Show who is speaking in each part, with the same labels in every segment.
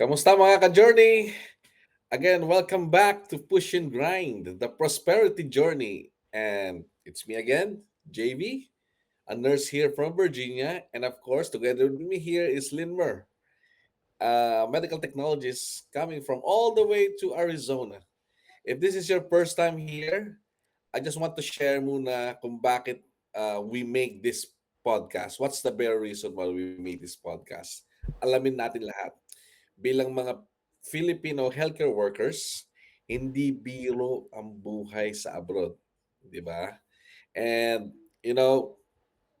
Speaker 1: Kamusta mga ka-journey? Again, welcome back to Push and Grind, the prosperity journey. And it's me again, JV, a nurse here from Virginia. And of course, together with me here is Linmer, a medical technologist coming from all the way to Arizona. If this is your first time here, I just want to share muna kung bakit we make this podcast. What's the bare reason why we made this podcast? Alamin natin lahat. Bilang mga Filipino healthcare workers, hindi biro ang buhay sa abroad, 'di ba? And you know,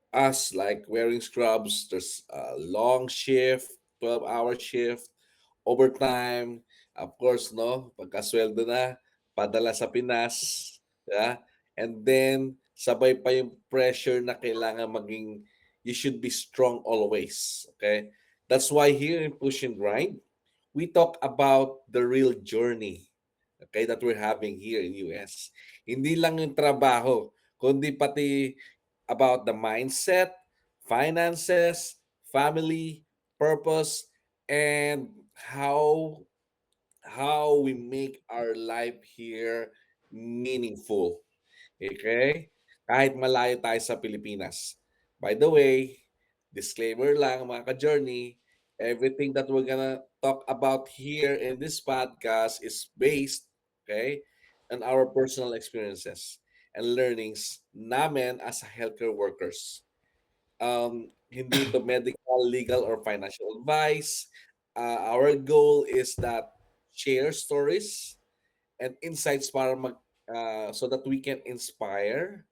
Speaker 1: us like wearing scrubs, there's a long shift, 12-hour shift, overtime, of course, no? Pagkasweldo na, padala sa Pinas, yeah? And then sabay pa yung pressure na kailangan maging you should be strong always, okay? That's why here in Push and Grind, we talk about the real journey, okay, that we're having here in US. Hindi lang yung trabaho, kundi pati about the mindset, finances, family, purpose, and how we make our life here meaningful. Okay? Kahit malayo tayo sa Pilipinas. By the way, disclaimer lang mga ka-journey, everything that we're gonna talk about here in this podcast is based, okay, on our personal experiences and learnings namin as healthcare workers. Hindi ito medical, legal, or financial advice. Our goal is that share stories and insights para so that we can inspire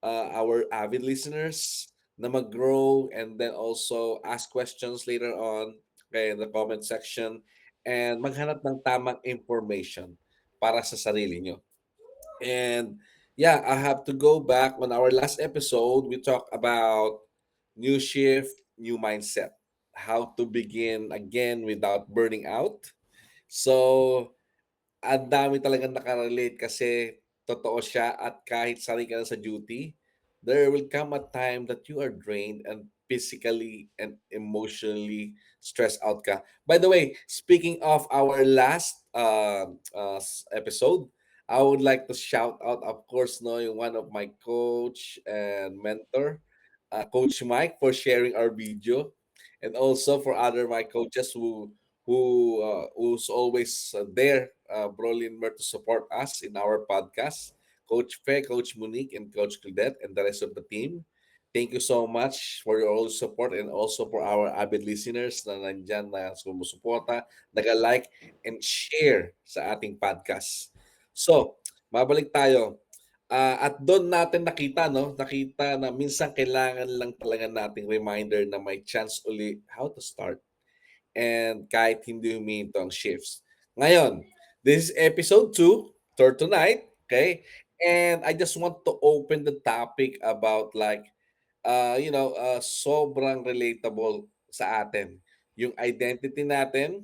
Speaker 1: our avid listeners na mag-grow and then also ask questions later on, okay, in the comment section, and maghanap ng tamang information para sa sarili nyo. And yeah, I have to go back on our last episode. We talked about new shift, new mindset, how to begin again without burning out. So, ang dami talagang nakarelate kasi totoo siya at kahit sanay ka na sa duty, there will come a time that you are drained and physically and emotionally stressed out ka. By the way, speaking of our last episode, I would like to shout out, of course, no, yung one of my coach and mentor, Coach Mike, for sharing our video, and also for other my coaches who's always there, Bro Linmer, to support us in our podcast. Coach Fe, Coach Monique, and Coach Claudette, and the rest of the team. Thank you so much for your all support and also for our avid listeners na nandyan na sumusuporta, nag-like, and share sa ating podcast. So, mabalik tayo. At doon natin nakita, no? Nakita na minsan kailangan lang talaga nating reminder na may chance uli how to start and kahit hindi huminto ang shifts. Ngayon, this is episode 2, third tonight, okay? And I just want to open the topic about like, sobrang relatable sa atin. Yung identity natin,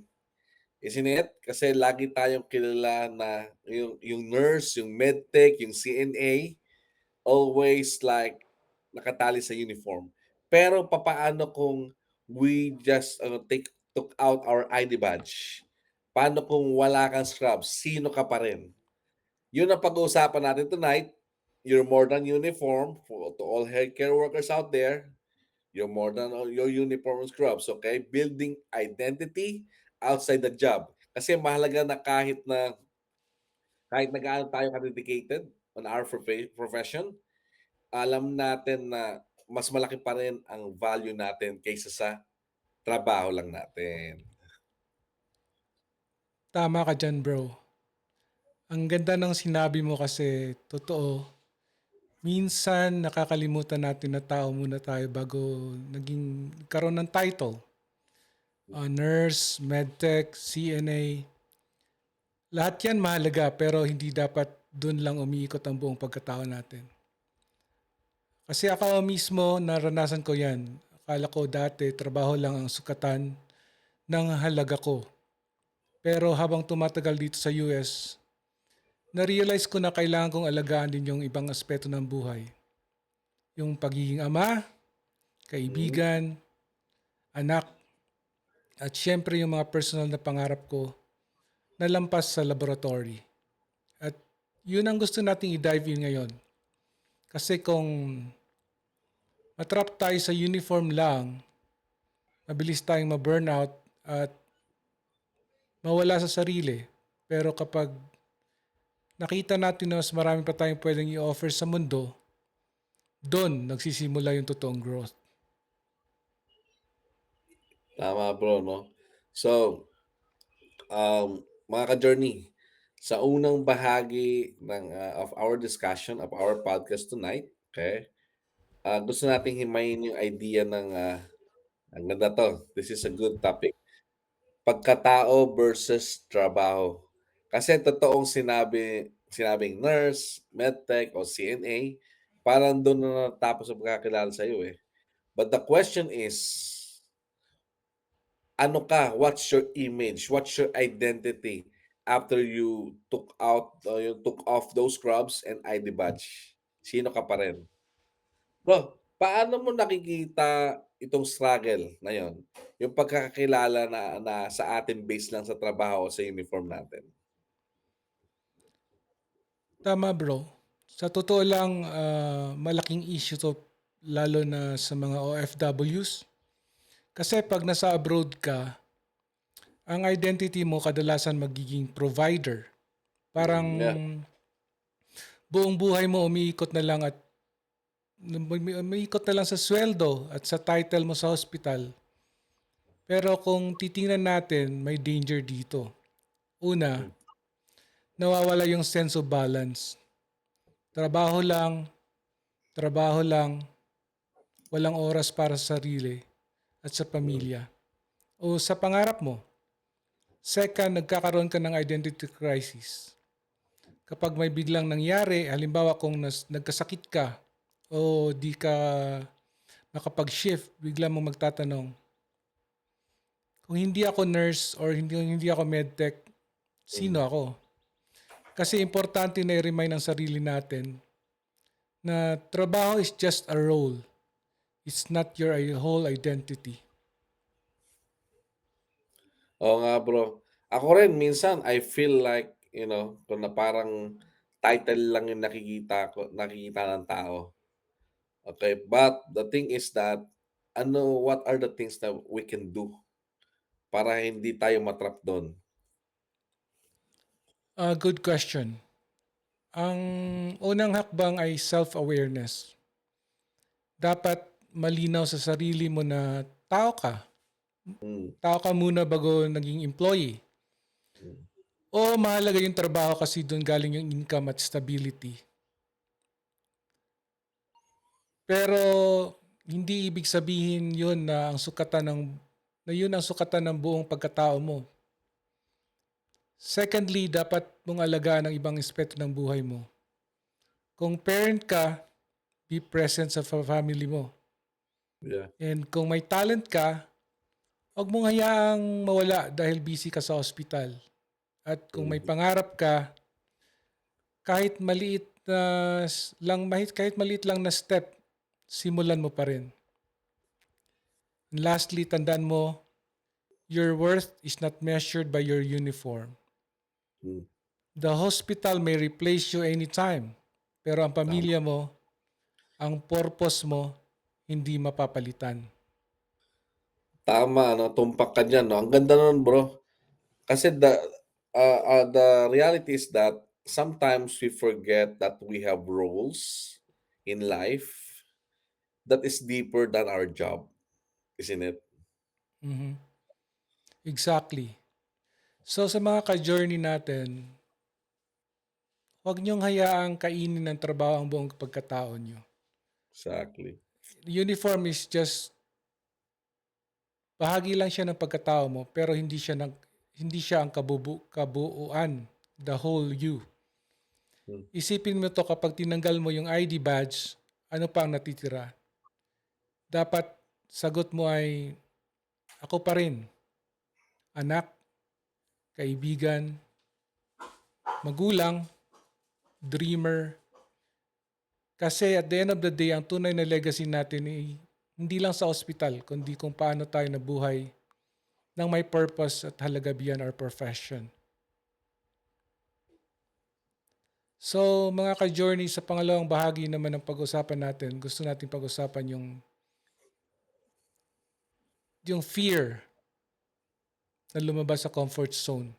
Speaker 1: isn't it? Kasi lagi tayong kilala na yung nurse, yung medtech, yung CNA, always like nakatali sa uniform. Pero papaano kung we just took out our ID badge? Paano kung wala kang scrubs? Sino ka pa rin? Yun ang pag-uusapan natin tonight. You're more than uniform to all healthcare workers out there. You're more than all your uniform and scrubs, okay? Building identity outside the job. Kasi mahalaga na kahit nag-aano tayo ka-dedicated on our profession, alam natin na mas malaki pa rin ang value natin kaysa sa trabaho lang natin.
Speaker 2: Tama ka dyan, bro. Ang ganda ng sinabi mo kasi totoo. Minsan nakakalimutan natin na tao muna tayo bago naging karoon ng title. Nurse, medtech, CNA. Lahat yan mahalaga pero hindi dapat dun lang umiikot ang buong pagkatao natin. Kasi ako mismo naranasan ko yan. Akala ko dati trabaho lang ang sukatan ng halaga ko. Pero habang tumatagal dito sa US, na-realize ko na kailangan kong alagaan din yung ibang aspeto ng buhay. Yung pagiging ama,
Speaker 1: Mhm.
Speaker 2: kaibigan, anak, At syempre yung mga personal na pangarap ko na lampas sa laboratory. At yun ang gusto nating i-dive in ngayon. Kasi kung matrap tayo sa uniform lang, mabilis tayong ma-burnout at mawala sa sarili. Pero kapag nakita natin na mas marami pa tayong pwedeng i-offer sa mundo, doon nagsisimula yung totoong growth.
Speaker 1: Tama bro, no? So, mga ka-journey, sa unang bahagi of our discussion, of our podcast tonight, okay, gusto nating himayin yung idea ng, ang ganda to, this is a good topic, pagkatao versus trabaho. Kasi totoong sinabing nurse, medtech, o CNA, parang doon na natapos ang pagkakilala sa'yo eh. But the question is, ano ka? What's your image? What's your identity after you you took off those scrubs and ID badge? Sino ka pa rin? Bro, paano mo nakikita itong struggle na yon? Yung pagkakakilala na sa atin based lang sa trabaho o sa uniform natin.
Speaker 2: Tama bro. Sa totoo lang, malaking issue to lalo na sa mga OFWs. Kasi pag nasa abroad ka, ang identity mo kadalasan magiging provider. Parang
Speaker 1: Yeah.
Speaker 2: buong buhay mo umiikot na lang sa sweldo at sa title mo sa hospital. Pero kung titingnan natin, may danger dito. Una,
Speaker 1: Mm.
Speaker 2: nawawala yung sense of balance. Trabaho lang, trabaho lang, walang oras para sa sarili at sa
Speaker 1: Mm.
Speaker 2: pamilya o sa pangarap mo. Second, nagkakaroon ka ng identity crisis. Kapag may biglang nangyari, halimbawa kung nagkasakit ka o di ka makapag-shift, bigla mo magtatanong, kung hindi ako nurse or hindi ako medtech, sino
Speaker 1: Mm.
Speaker 2: ako? Kasi importante na i-remind ng sarili natin na trabaho is just a role. It's not your whole identity.
Speaker 1: Oo nga bro. Ako rin minsan I feel like, kung na parang title lang yung nakikita ng tao. Okay, but the thing is that what are the things that we can do para hindi tayo matrap doon?
Speaker 2: Good question. Ang unang hakbang ay self-awareness. Dapat malinaw sa sarili mo na tao ka.
Speaker 1: Mm.
Speaker 2: Tao ka muna bago naging employee.
Speaker 1: Mm.
Speaker 2: O mahalaga yung trabaho kasi doon galing yung income at stability. Pero hindi ibig sabihin yun na yun ang sukatan ng buong pagkatao mo. Secondly, dapat mong alagaan ang ibang aspeto ng buhay mo. Kung parent ka, be present sa family mo.
Speaker 1: Yeah.
Speaker 2: And kung may talent ka, huwag mong hayaang mawala dahil busy ka sa ospital. At kung may
Speaker 1: Mm.
Speaker 2: pangarap ka, kahit maliit lang na step, simulan mo pa rin. And lastly, tandaan mo, your worth is not measured by your uniform.
Speaker 1: Mm.
Speaker 2: The hospital may replace you anytime, pero ang
Speaker 1: Tama.
Speaker 2: pamilya mo, ang purpose mo, hindi mapapalitan.
Speaker 1: Tama, no? Tumpak ka dyan, no? Ang ganda nun, bro. Kasi the reality is that sometimes we forget that we have roles in life that is deeper than our job, isn't it?
Speaker 2: Mhm. Exactly. So sa mga ka-journey natin, huwag niyong hayaang kainin ng trabaho ang buong pagkatao niyo.
Speaker 1: Exactly.
Speaker 2: Uniform is just bahagi lang siya ng pagkatao mo pero hindi siya ang kabuuan, the whole you.
Speaker 1: Mm.
Speaker 2: Isipin mo to kapag tinanggal mo yung ID badge, ano pa ang natitira? Dapat sagot mo ay ako pa rin. Anak, kaibigan, magulang, dreamer. Kasi at the end of the day, ang tunay na legacy natin ay hindi lang sa ospital, kundi kung paano tayo nabuhay ng may purpose at halaga beyond our profession. So mga ka-journey, sa pangalawang bahagi naman ng pag-usapan natin, gusto natin pag-usapan yung fear na lumabas sa comfort zone.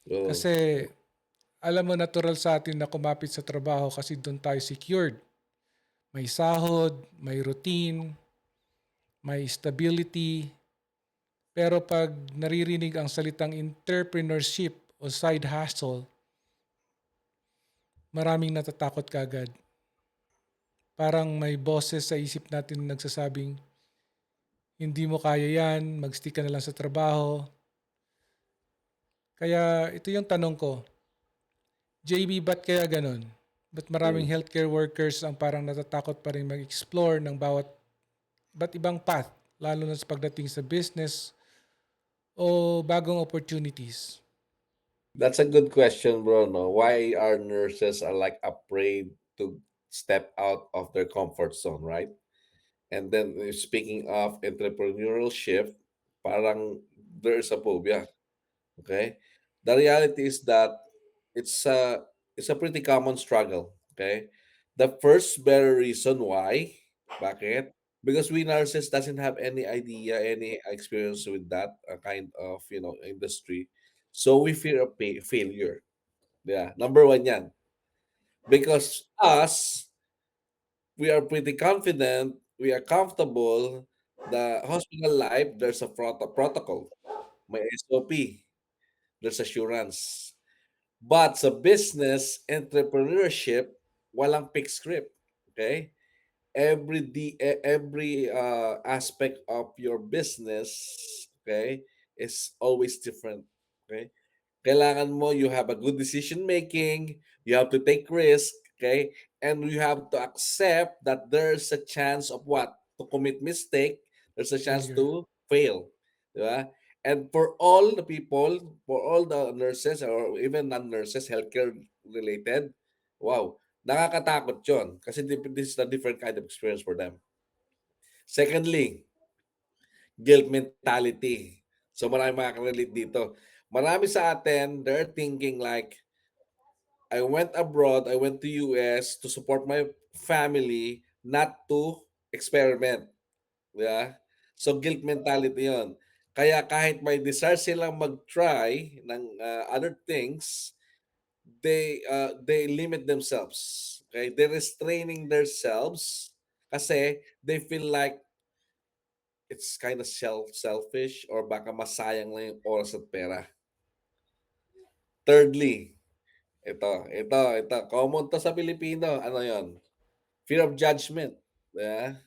Speaker 1: Oo.
Speaker 2: Kasi alam mo, natural sa atin na kumapit sa trabaho kasi doon tayo secured. May sahod, may routine, may stability. Pero pag naririnig ang salitang entrepreneurship o side hustle, maraming natatakot kagad. Parang may boses sa isip natin na nagsasabing, hindi mo kaya yan, mag-stick ka na lang sa trabaho. Kaya ito yung tanong ko, JB, ba't kaya ganun? Ba't maraming
Speaker 1: Mm.
Speaker 2: healthcare workers ang parang natatakot pa rin mag-explore ng ba't ibang path, lalo na sa pagdating sa business o bagong opportunities?
Speaker 1: That's a good question, bro. No, why are nurses are like afraid to step out of their comfort zone, right? And then speaking of entrepreneurship, parang there is a phobia. Okay, the reality is that it's a it's a pretty common struggle. Okay, the first better reason why, bakit? Because we nurses doesn't have any idea, any experience with that kind of industry, so we fear of failure. Yeah, number one yan. Because us, we are pretty confident, we are comfortable. The hospital life, there's a protocol, may SOP, there's assurance. But sa business, entrepreneurship, walang fixed script. Okay? Every aspect of your business, okay, is always different. Okay? Kailangan mo, you have a good decision making, you have to take risk, okay? And you have to accept that there's a chance of what? To commit mistake, there's a chance
Speaker 2: Failure.
Speaker 1: to fail. Di ba? And for all the people, for all the nurses or even non-nurses, healthcare related, wow, nakakatakot yon kasi this is a different kind of experience for them. Secondly, guilt mentality. So marami makaka-relate dito. Marami sa atin, they're thinking like, I went abroad, I went to US to support my family, not to experiment. Yeah? So guilt mentality yon. Kaya kahit may desire silang mag-try ng other things, they limit themselves. Okay? They're restraining themselves kasi they feel like it's kind of selfish or baka masayang lang yung oras at pera. Thirdly, ito, common to sa Pilipino, ano yon? Fear of judgment. Yeah?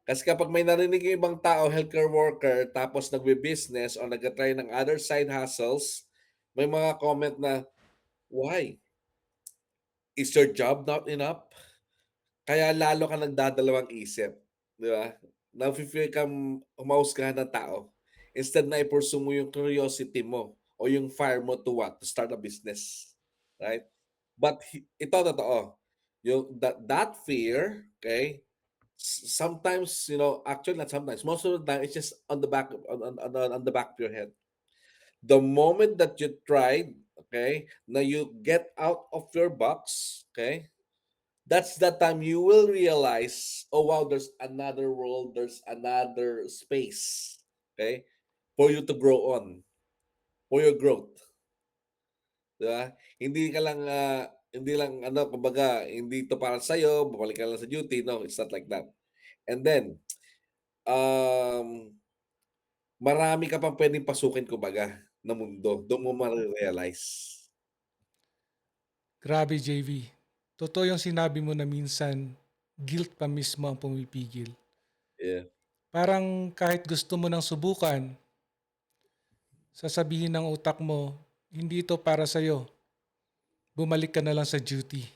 Speaker 1: Kasi kapag may narinig yung ibang tao, healthcare worker, tapos nagbe-business o nag-try ng other side hustles, may mga comment na, why? Is your job not enough? Kaya lalo ka nagdadalawang isip, di ba? Nafe-fear kang humahusgahan ng tao. Instead na i-pursue mo yung curiosity mo o yung fire mo to what? To start a business. Right? But ito totoo. Yung that fear, okay? Sometimes, actually not sometimes, most of the time it's just on the back on the back of your head. The moment that you tried, okay, now you get out of your box, okay, that's the time you will realize, oh wow, there's another world, there's another space, okay, for you to grow on, for your growth, di ba? Hindi lang ano, kumbaga, hindi to para sa iyo, babalik ka lang sa duty, no, it's not like that. And then, um, marami ka pang pwedeng pasukin kumbaga na mundo, doon mo mare-realize.
Speaker 2: Grabe, JV. Totoo yung sinabi mo na minsan, guilt pa mismo ang pumipigil.
Speaker 1: Yeah,
Speaker 2: Parang kahit gusto mo nang subukan, sasabihin ng utak mo, hindi ito para sa'yo. Bumalik ka na lang sa duty.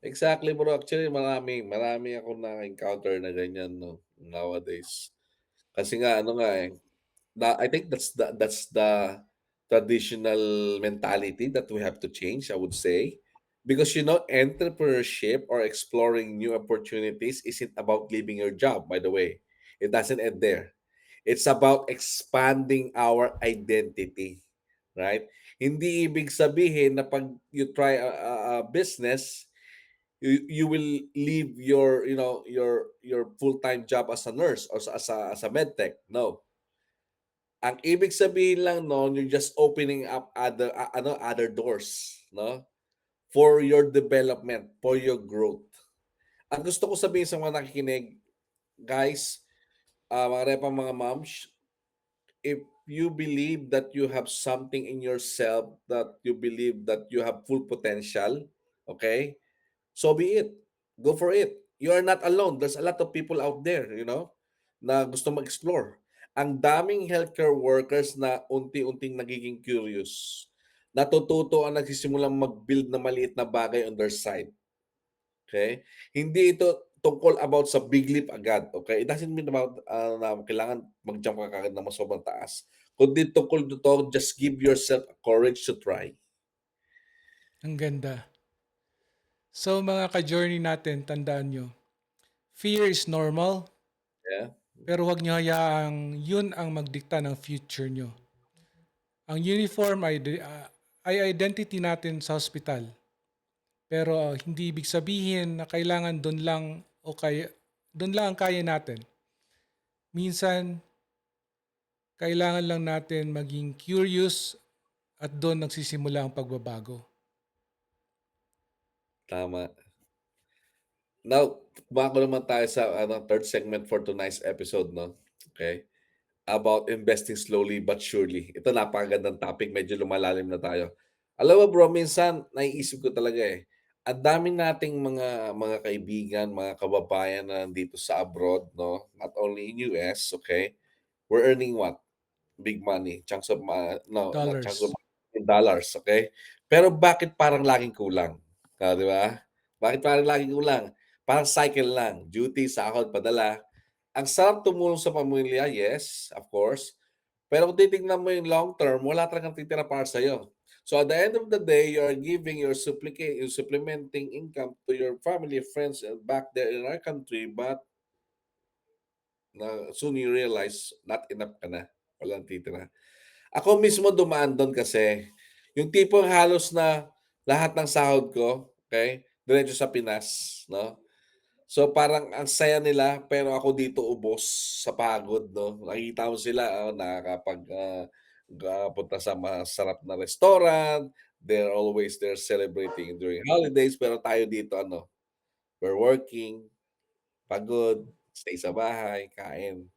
Speaker 1: exactly bro. Actually marami akong na-encounter na ganyan 'no, nowadays. Kasi nga ano nga, I think that's the traditional mentality that we have to change, I would say. Because entrepreneurship or exploring new opportunities isn't about leaving your job, by the way. It doesn't end there. It's about expanding our identity, right? Hindi ibig sabihin na pag you try a business, you will leave your your full-time job as a nurse or as a medtech. No. Ang ibig sabihin lang noon, you're just opening up other doors, no? For your development, for your growth. Ang gusto ko sabihin sa mga nakikinig, guys, mga repang mga moms, if you believe that you have something in yourself, that you believe that you have full potential, okay? So be it. Go for it. You are not alone. There's a lot of people out there, na gusto mag-explore. Ang daming healthcare workers na unti-unting nagiging curious. Natututo ang nagsisimulang mag-build na maliit na bagay on their side. Okay? Hindi ito tungkol about sa big leap agad. Okay? It doesn't mean about na kailangan mag-jump ka kagad na mas sobrang taas. Kundi tungkol dito, just give yourself courage to try.
Speaker 2: Ang ganda. So mga ka-journey natin, tandaan nyo, fear is normal,
Speaker 1: Yeah?
Speaker 2: pero huwag nyo hayaang yun ang magdikta ng future nyo. Ang uniform ay identity natin sa hospital. Pero hindi ibig sabihin na kailangan doon lang ang kaya natin. Minsan, kailangan lang natin maging curious at doon nagsisimula ang pagbabago.
Speaker 1: Tama. Now, bako naman tayo sa third segment for tonight's episode, no? Okay? About investing slowly but surely. Ito napakagandang topic, medyo lumalalim na tayo. Alam mo bro, minsan naiisip ko talaga ang dami nating mga kaibigan, mga kababayan na nandito sa abroad, no? Not only in US, okay? We're earning what? Big money, chunks of no, not chunks of
Speaker 2: Dollars.
Speaker 1: money, in dollars, okay? Pero bakit parang laging kulang? Di ba? Bakit parang laging kulang? Parang cycle lang, duty, sahod, padala. Ang sarap tumulong sa pamilya, yes, of course. Pero kung titignan mo yung long term, wala talagang titira para sa'yo. So at the end of the day, you are giving you're supplementing income to your family, friends back there in our country, but soon you realize not enough ka na. Walang titira. Ako mismo dumaan doon kasi yung tipong halos na lahat ng sahod ko, okay, diretso sa Pinas, no? So parang ang saya nila pero ako dito ubos sa pagod, no? Nakikita mo sila nakakapag punta sa masarap na restaurant, they're always there celebrating during holidays pero tayo dito we're working, pagod, stay sa bahay, kain.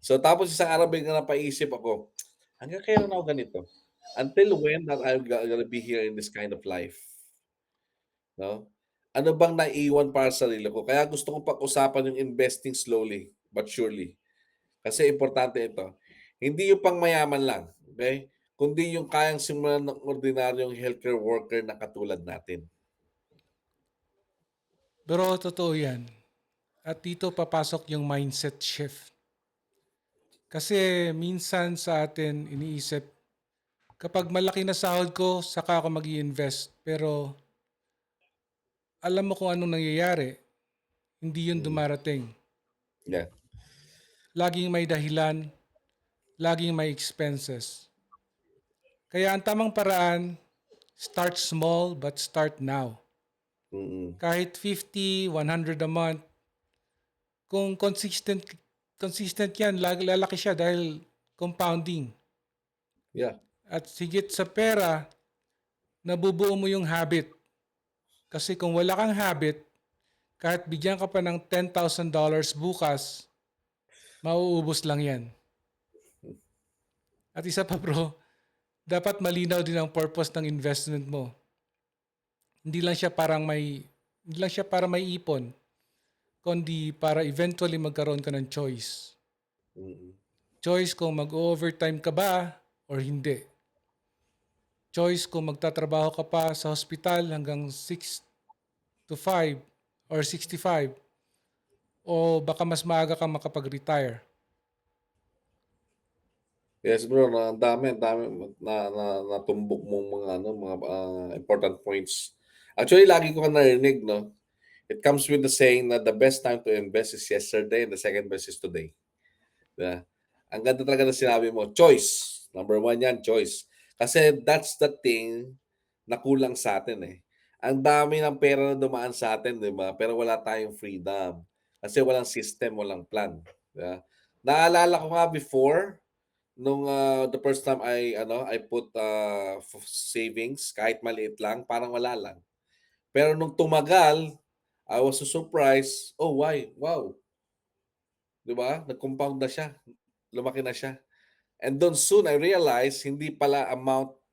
Speaker 1: So tapos isang araw biglang napaisip ako, hanggang kailan ako ganito? Until when that I'm gonna be here in this kind of life, no? Ano bang naiwan para sa sarili ko? Kaya gusto kong pag-usapan yung investing slowly but surely. Kasi importante ito. Hindi yung pangmayaman lang, okay? Kundi yung kayang simulan ng ordinaryong healthcare worker na katulad natin.
Speaker 2: Pero totoo yan. At dito papasok yung mindset shift. Kasi minsan sa atin iniisip, kapag malaki na sahod ko, saka ako mag-i-invest. Pero alam mo kung anong nangyayari. Hindi yun
Speaker 1: Mm.
Speaker 2: dumarating.
Speaker 1: Yeah.
Speaker 2: Laging may dahilan, laging may expenses. Kaya ang tamang paraan, start small but start now.
Speaker 1: Mm-mm.
Speaker 2: Kahit 50, 100 a month, kung consistent yan, lalaki siya dahil compounding.
Speaker 1: Yeah.
Speaker 2: At higit sa pera, nabubuo mo yung habit. Kasi kung wala kang habit, kahit bigyan ka pa ng $10,000 bukas, mauubos lang yan. At isa pa bro, dapat malinaw din ang purpose ng investment mo. Hindi lang siya para may ipon, kundi para eventually magkaroon ka ng choice.
Speaker 1: Mm-mm.
Speaker 2: Choice kung mag-overtime ka ba or hindi. Choice kung magtatrabaho ka pa sa hospital hanggang 6 to 5 or 65 o baka mas maaga kang makapag-retire.
Speaker 1: Yes bro, ang dami natumbok mong mga important points. Actually, lagi ko narinig, no? It comes with the saying that the best time to invest is yesterday and the second best is today. Yeah. Ang ganda talaga ng sinabi mo, choice. Number one yan, choice. Kasi that's the thing na kulang sa atin eh. Ang dami ng pera na dumaan sa atin, di ba? Pero wala tayong freedom. Kasi walang system, walang plan. Di ba? Naalala ko nga before, nung the first time I put savings, kahit maliit lang, parang wala lang. Pero nung tumagal, I was so surprised. Oh, why? Wow. Di ba? Nag-compound na siya. Lumaki na siya. And then soon I realized hindi pala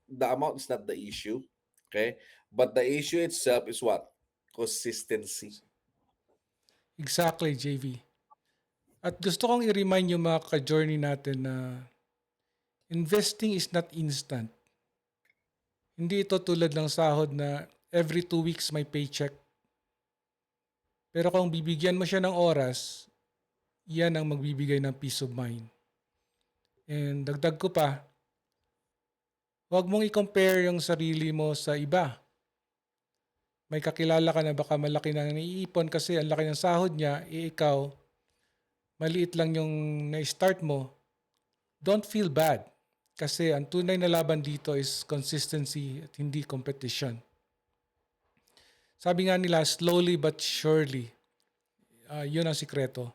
Speaker 1: the amount is not the issue. Okay? But the issue itself is what? Consistency.
Speaker 2: Exactly, JV. At gusto kong i-remind yung mga ka-journey natin na investing is not instant. Hindi ito tulad ng sahod na every 2 weeks may paycheck. Pero kung bibigyan mo siya ng oras, yan ang magbibigay ng peace of mind. And dagdag ko pa, huwag mong i-compare yung sarili mo sa iba. May kakilala ka na baka malaki na naiipon kasi ang laki ng sahod niya, ikaw, maliit lang yung na-start mo. Don't feel bad. Kasi ang tunay na laban dito is consistency at hindi competition. Sabi nga nila, slowly but surely. Yun ang sikreto.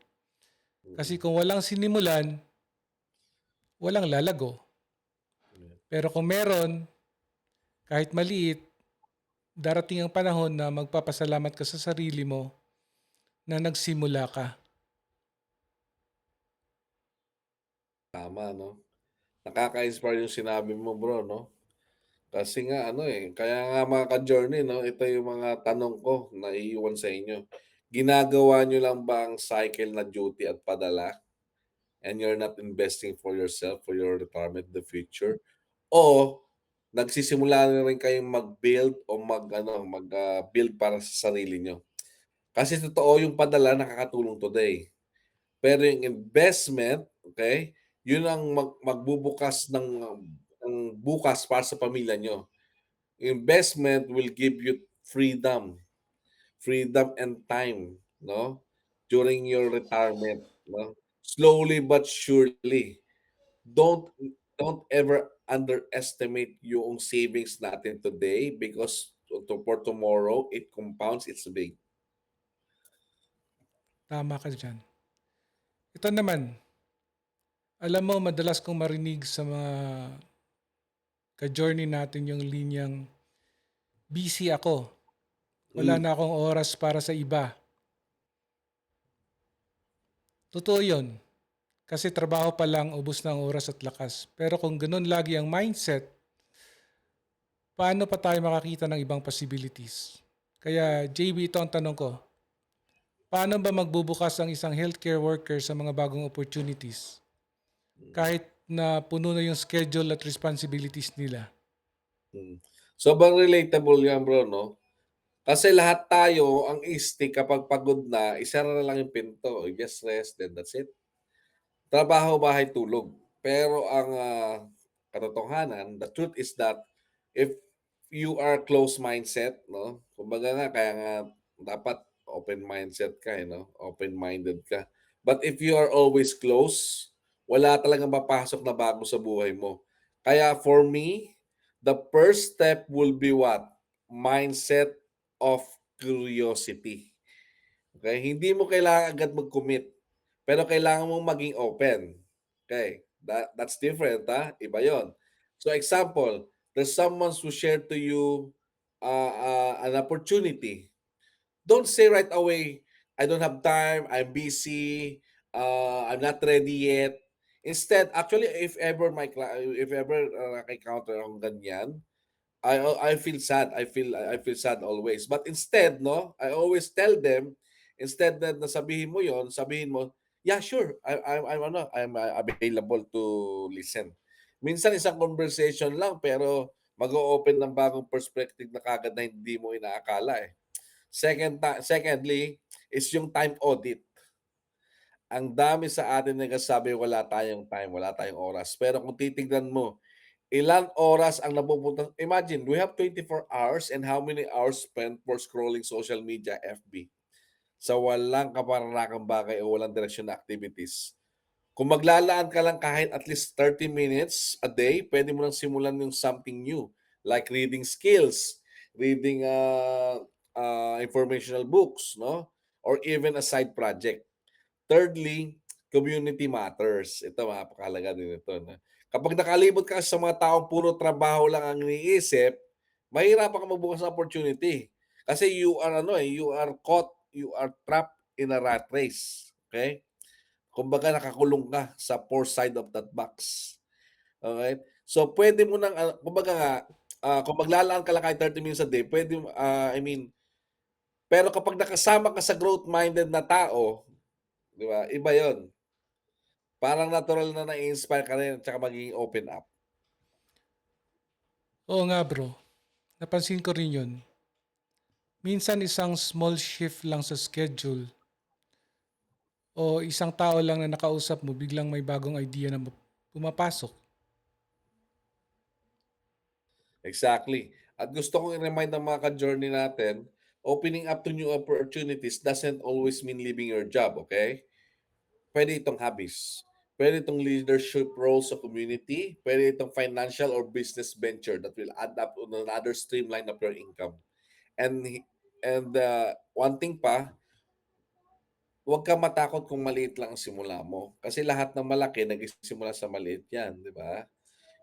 Speaker 2: Kasi kung walang sinimulan, walang lalago. Pero kung meron, kahit maliit, darating ang panahon na magpapasalamat ka sa sarili mo na nagsimula ka.
Speaker 1: Tama, no? Nakaka-inspire yung sinabi mo, bro, no? Kasi nga, kaya nga mga ka-journey, no? Ito yung mga tanong ko na iiwan sa inyo. Ginagawa nyo lang ba ang cycle na duty at padala? And you're not investing for yourself, for your retirement in the future? O nagsisimula na rin kayong mag-build o build para sa sarili nyo? Kasi totoo yung padala nakakatulong today. Pero yung investment, okay, yun ang magbubukas ng bukas para sa pamilya nyo. Investment will give you freedom, freedom and time, no? During your retirement, no? Slowly but surely. Don't don't ever underestimate yung savings natin today because for tomorrow it compounds, it's big.
Speaker 2: Tama ka dyan. Ito naman, alam mo, madalas kong marinig sa mga ka-journey natin yung linyang busy ako. Wala
Speaker 1: Mm,
Speaker 2: na akong oras para sa iba. Totoo yun. Kasi trabaho pa lang, ubos ng oras at lakas. Pero kung ganun lagi ang mindset, paano pa tayo makakita ng ibang possibilities? Kaya JB, ito ang tanong ko. Paano ba magbubukas ang isang healthcare worker sa mga bagong opportunities? Kahit na puno na yung schedule at responsibilities nila.
Speaker 1: mm. Sobrang relatable yan, bro, no? Kasi lahat tayo, ang instinct kapag pagod na, isara na lang yung pinto. Just rest, then that's it. Trabaho, bahay, tulog. Pero ang katotohanan, the truth is that if you are close mindset, no? Kumbaga nga, kaya nga dapat open mindset ka, no? Open-minded ka. But if you are always close, wala talagang mapasok na bago sa buhay mo. Kaya for me, the first step will be what? Mindset of curiosity. Okay? Hindi mo kailangan agad mag-commit. Pero kailangan mong maging open. Okay? That's different, ha? Iba yon. So example, there's someone who shared to you an opportunity. Don't say right away, I don't have time, I'm busy, I'm not ready yet. Instead, actually, if ever encounter akong ganyan, I feel sad. I feel sad always. But instead, no, I always tell them, instead na sabihin mo 'yon, sabihin mo, yeah, sure. I'm available to listen. Minsan isang conversation lang pero mag-o-open ng bagong perspective na kagad na hindi mo inaakala eh. Secondly, is yung time audit. Ang dami sa atin nagsasabi wala tayong time, wala tayong oras. Pero kung titignan mo, ilang oras ang napupunta, imagine, we have 24 hours and how many hours spent for scrolling social media, FB, sa walang kaparanakang bagay o walang direksyon na activities. Kung maglalaan ka lang kahit at least 30 minutes a day, pwede mo nang simulan yung something new, like reading skills, reading informational books, no? Or even a side project. Thirdly, community matters. Ito, napakahalaga din ito. No? Kapag nakalibot ka sa mga taong puro trabaho lang ang iniisip, mahirapan ka magbukas ng opportunity. Kasi you are caught, you are trapped in a rat race. Okay? Kumbaga nakakulong ka sa four side of that box. Okay? So pwede mo nang kumbaga nga, kung maglalaan ka lang kahit 30 minutes a day, pwede pero kapag nakasama ka sa growth-minded na tao, 'di ba? Iba 'yon. Parang natural na nai-inspire ka rin at saka magiging open up.
Speaker 2: Oo nga bro, napansin ko rin yun. Minsan isang small shift lang sa schedule o isang tao lang na nakausap mo, biglang may bagong idea na pumapasok.
Speaker 1: Exactly. At gusto kong i-remind ng mga ka-journey natin, opening up to new opportunities doesn't always mean leaving your job, okay? Puwede itong hobbies, puwede itong leadership roles sa community, puwede itong financial or business venture that will add up on another streamline of your income. And one thing pa, huwag kang matakot kung maliit lang ang simula mo. Kasi lahat ng malaki nagsisimula sa maliit 'yan, 'di ba?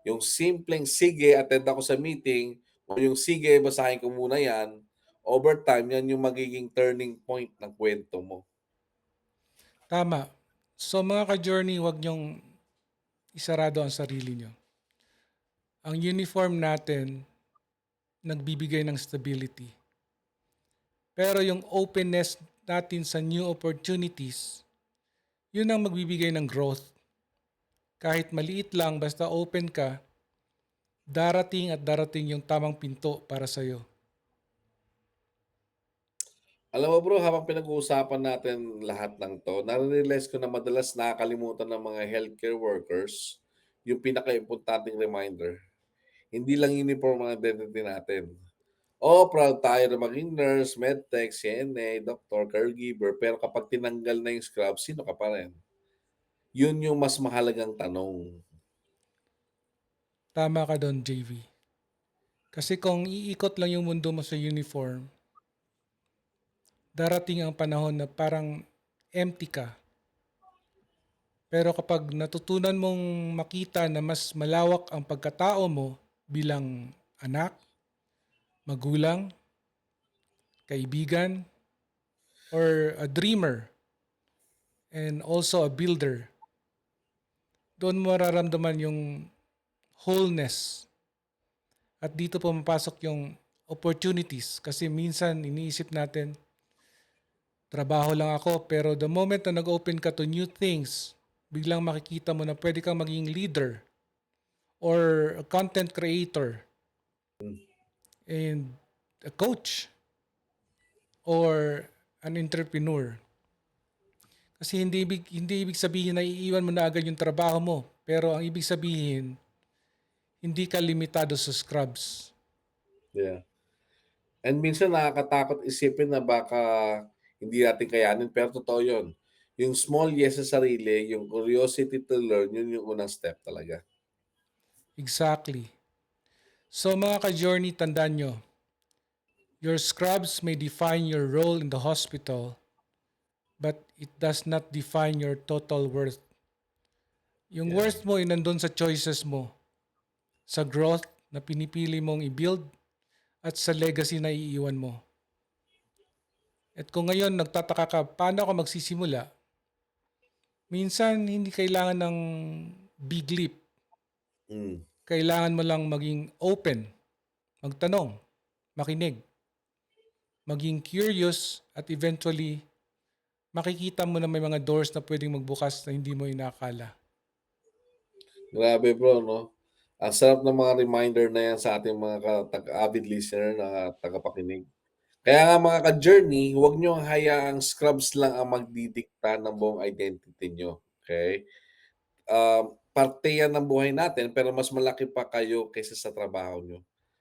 Speaker 1: Yung simpleng, "Sige, attend ako sa meeting," o yung, "Sige, basahin ko muna 'yan," over time 'yan yung magiging turning point ng kuwento mo.
Speaker 2: Tama. So mga ka-journey, huwag niyong isarado ang sarili niyo. Ang uniform natin nagbibigay ng stability. Pero yung openness natin sa new opportunities, yun ang magbibigay ng growth. Kahit maliit lang, basta open ka, darating at darating yung tamang pinto para sa'yo.
Speaker 1: Alam mo bro, habang pinag-uusapan natin lahat ng 'to, nare-realize ko na madalas nakakalimutan ng mga healthcare workers yung pinakaimportanteng reminder. Hindi lang uniform ang identity natin. Oo, proud tayo na maging nurse, medtech, CNA, doktor, caregiver, pero kapag tinanggal na yung scrub, sino ka pa rin? Yun yung mas mahalagang tanong.
Speaker 2: Tama ka doon, JV. Kasi kung iikot lang yung mundo mo sa uniform, darating ang panahon na parang empty ka. Pero kapag natutunan mong makita na mas malawak ang pagkatao mo bilang anak, magulang, kaibigan, or a dreamer, and also a builder, doon mo mararamdaman yung wholeness. At dito pumapasok yung opportunities. Kasi minsan iniisip natin, trabaho lang ako, pero the moment na nag-open ka to new things, biglang makikita mo na pwede kang maging leader or a content creator and a coach or an entrepreneur. Kasi hindi ibig sabihin na iiwan mo na agad yung trabaho mo. Pero ang ibig sabihin, hindi ka limitado sa scrubs.
Speaker 1: Yeah. And minsan nakakatakot isipin na baka hindi natin kayanin, pero totoo yun. Yung small yes sa sarili, yung curiosity to learn, yun yung unang step talaga.
Speaker 2: Exactly. So mga ka-journey, tandaan nyo, your scrubs may define your role in the hospital, but it does not define your total worth. Yung
Speaker 1: Yeah.
Speaker 2: worth mo ay nandun sa choices mo, sa growth na pinipili mong i-build, at sa legacy na iiwan mo. At kung ngayon nagtataka ka, paano ako magsisimula? Minsan hindi kailangan ng big leap.
Speaker 1: Mm.
Speaker 2: Kailangan mo lang maging open, magtanong, makinig, maging curious, at eventually makikita mo na may mga doors na pwedeng magbukas na hindi mo inakala.
Speaker 1: Grabe bro, no? Ang sarap ng mga reminder na yan sa ating mga avid listener na tagapakinig. Kaya nga mga ka-journey, huwag niyo hayaang scrubs lang ang magdidikta ng buong identity niyo. Okay? Parte yan ng buhay natin, pero mas malaki pa kayo kaysa sa trabaho niyo.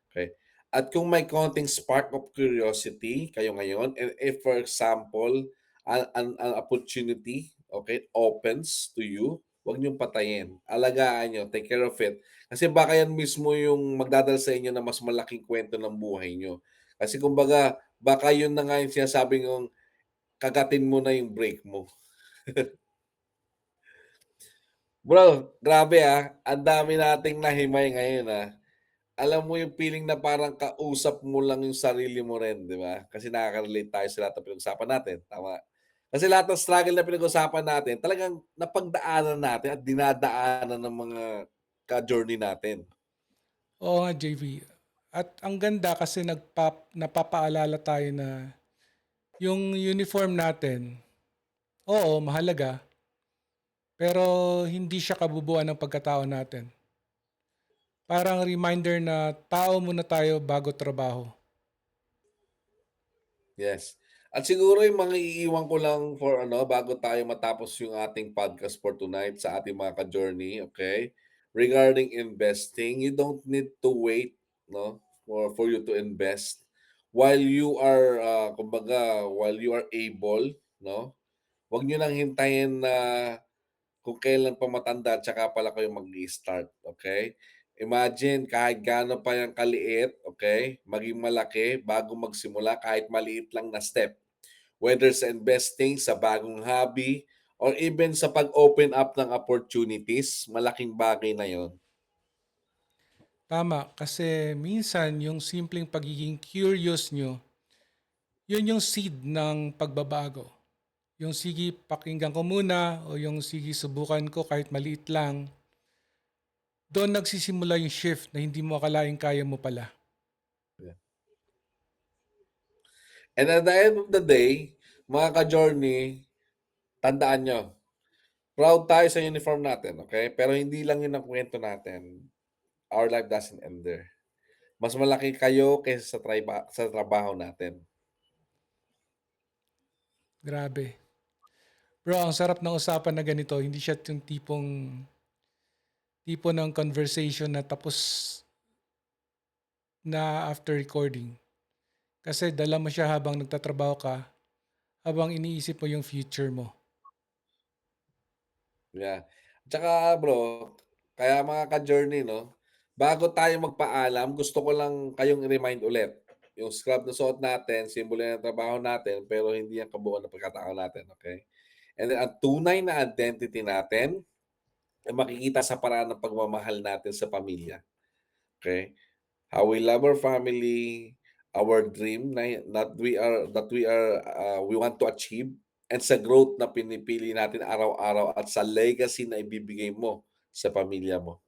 Speaker 1: Okay? At kung may konting spark of curiosity kayo ngayon, and if for example, an opportunity, okay, opens to you, huwag niyong patayin. Alagaan niyo, take care of it. Kasi baka yan mismo yung magdadala sa inyo ng mas malaking kwento ng buhay niyo. Kasi kumbaga, baka yun na nga yung sinasabing yung kagatin mo na yung brake mo. Bro, grabe ang dami nating nahimay ngayon Alam mo yung feeling na parang kausap mo lang yung sarili mo rin, 'di ba? Kasi nakaka-relate tayo sa lahat ng pinag-usapan natin, tama? Kasi lahat ng struggle na pinag-usapan natin talagang napagdaanan natin at dinadaanan ng mga ka-journey natin.
Speaker 2: Oo nga, JV. At ang ganda kasi napapaalala tayo na yung uniform natin, oo, mahalaga, pero hindi siya kabubuan ng pagkatao natin. Parang reminder na tao muna tayo bago trabaho.
Speaker 1: Yes. At siguro yung mga iiwan ko lang for bago tayo matapos yung ating podcast for tonight sa ating mga ka-journey, okay? Regarding investing, you don't need to wait, no, for you to invest. While you are, kumbaga, while you are able, no, wag nyo nang hintayin na kung kailan pa matanda tsaka pala kayo mag start, okay? Imagine kahit gaano pa yang kaliit, okay, maging malaki bago magsimula kahit maliit lang na step. Whether sa investing, sa bagong hobby, or even sa pag-open up ng opportunities, malaking bagay na yon.
Speaker 2: Tama, kasi minsan yung simpleng pagiging curious nyo, yun yung seed ng pagbabago. Yung sige, pakinggan ko muna o yung sige, subukan ko kahit maliit lang. Doon nagsisimula yung shift na hindi mo akalain kaya mo pala.
Speaker 1: And at the end of the day, mga ka-journey, tandaan nyo, proud tayo sa uniform natin, okay? Pero hindi lang yun ang kwento natin. Our life doesn't end there. Mas malaki kayo kaysa sa trabaho natin.
Speaker 2: Grabe. Bro, ang sarap ng usapan na ganito. Hindi siya yung tipo ng conversation na tapos na after recording. Kasi dala mo siya habang nagtatrabaho ka, habang iniisip mo yung future mo.
Speaker 1: Yeah. Tsaka bro, kaya mga ka-journey 'no, bago tayo magpaalam gusto ko lang kayong i-remind ulit. Yung scrub na suot natin, simbolo yan ng trabaho natin, pero hindi yan kabuuan ng pagkatao natin, okay? And then ang tunay na identity natin ay makikita sa paraan ng pagmamahal natin sa pamilya, okay? How we love our family, our dream na we want to achieve, and sa growth na pinipili natin araw-araw at sa legacy na ibibigay mo sa pamilya mo.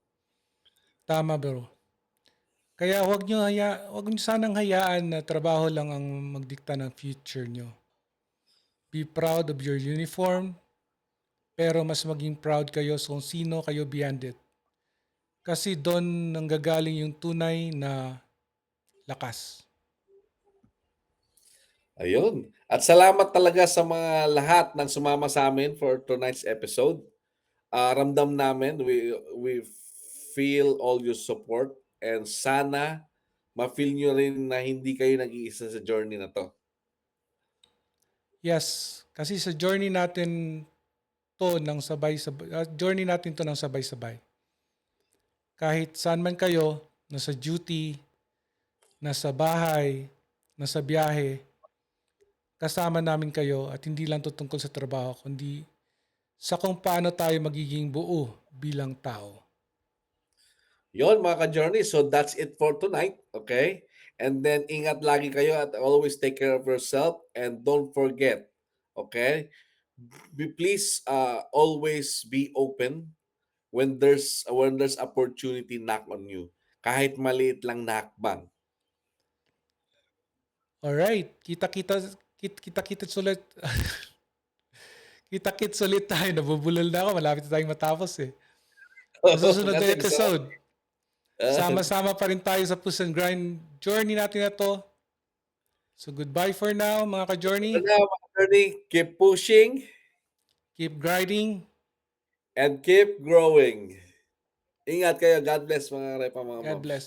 Speaker 2: Tama bro. Kaya wag niyo sanang hayaan na trabaho lang ang magdikta ng future niyo. Be proud of your uniform, pero mas maging proud kayo sa kung sino kayo beyond it. Kasi doon nanggagaling yung tunay na lakas.
Speaker 1: Ayun. At salamat talaga sa mga lahat ng sumama sa amin for tonight's episode. Ramdam namin, we feel all your support, and sana ma-feel nyo rin na hindi kayo nag-iisa sa journey na 'to.
Speaker 2: Yes, kasi sa journey natin to ng sabay-sabay. Kahit saan man kayo, nasa duty, nasa bahay, nasa biyahe, kasama namin kayo at hindi lang to tungkol sa trabaho, kundi sa kung paano tayo magiging buo bilang tao.
Speaker 1: Yon mga ka-journey, so that's it for tonight, okay? And then ingat lagi kayo at always take care of yourself, and don't forget, okay? Please always be open when there's opportunity knock on you. Kahit maliit lang na hakbang.
Speaker 2: Alright, kita-kits ulit. Kita-kits ulit tayo. Nabubulol na ako. Malapit na tayong matapos eh. Sa susunod na
Speaker 1: Kasi gusto ko,
Speaker 2: episode, sama-sama pa rin tayo sa Push and Grind journey natin na to. So goodbye for now mga ka-journey.
Speaker 1: now, mga ka-journey, keep pushing
Speaker 2: Keep grinding.
Speaker 1: and keep growing. Ingat kayo. God bless mga repa mga
Speaker 2: God
Speaker 1: moms.
Speaker 2: bless.